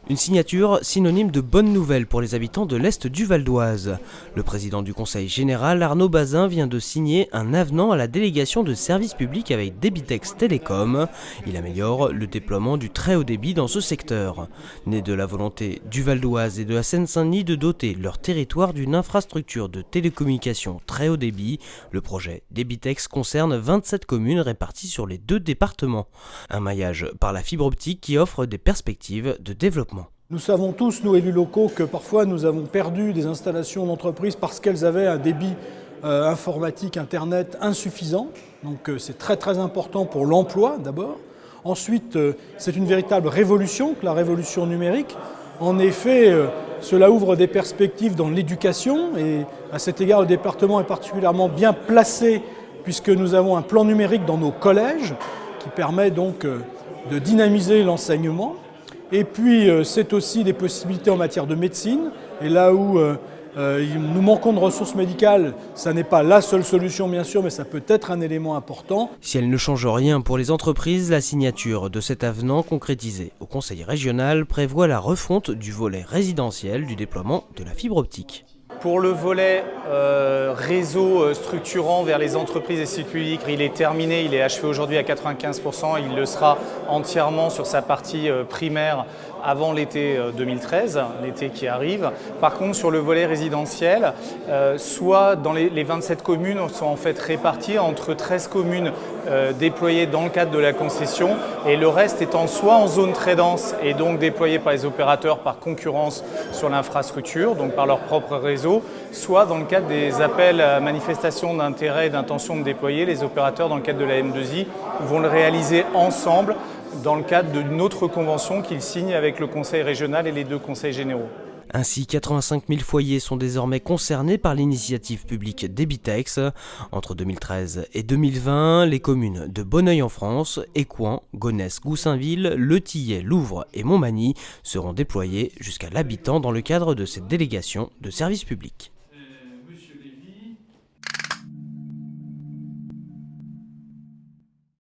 Une signature synonyme de bonne nouvelle pour les habitants de l'Est du Val d'Oise. Le président du Conseil général, Arnaud Bazin, vient de signer un avenant à la délégation de services publics avec Debitex Télécom. Il améliore le déploiement du très haut débit dans ce secteur. Né de la volonté du Val d'Oise et de la Seine-Saint-Denis de doter leur territoire d'une infrastructure de télécommunications très haut débit, le projet Debitex concerne 27 communes réparties sur les 2 départements. Un maillage par la fibre optique qui offre des perspectives de développement. Nous savons tous, nous élus locaux, que parfois nous avons perdu des installations d'entreprises parce qu'elles avaient un débit informatique, internet insuffisant. Donc c'est très important pour l'emploi d'abord. Ensuite, c'est une véritable révolution, la révolution numérique. En effet, cela ouvre des perspectives dans l'éducation et à cet égard, le département est particulièrement bien placé puisque nous avons un plan numérique dans nos collèges qui permet donc de dynamiser l'enseignement. Et puis, c'est aussi des possibilités en matière de médecine. Et là où nous manquons de ressources médicales, ça n'est pas la seule solution, bien sûr, mais ça peut être un élément important. Si elle ne change rien pour les entreprises, la signature de cet avenant concrétisé au Conseil régional prévoit la refonte du volet résidentiel du déploiement de la fibre optique. Pour le volet réseau structurant vers les entreprises et sites publics, il est terminé, il est achevé aujourd'hui à 95%, il le sera entièrement sur sa partie primaire avant l'été 2013, l'été qui arrive. Par contre, sur le volet résidentiel, soit dans les 27 communes sont en fait réparties entre 13 communes déployées dans le cadre de la concession et le reste étant soit en zone très dense et donc déployé par les opérateurs par concurrence sur l'infrastructure, donc par leur propre réseau, soit dans le cadre des appels à manifestation d'intérêt et d'intention de déployer, les opérateurs dans le cadre de la M2I vont le réaliser ensemble dans le cadre d'une autre convention qu'ils signent avec le Conseil régional et les 2 conseils généraux. Ainsi, 85 000 foyers sont désormais concernés par l'initiative publique Debitex. Entre 2013 et 2020, les communes de Bonneuil-en-France, Écouen, Gonesse, Goussainville, Le Tillet, Louvre et Montmagny seront déployées jusqu'à l'habitant dans le cadre de cette délégation de services publics.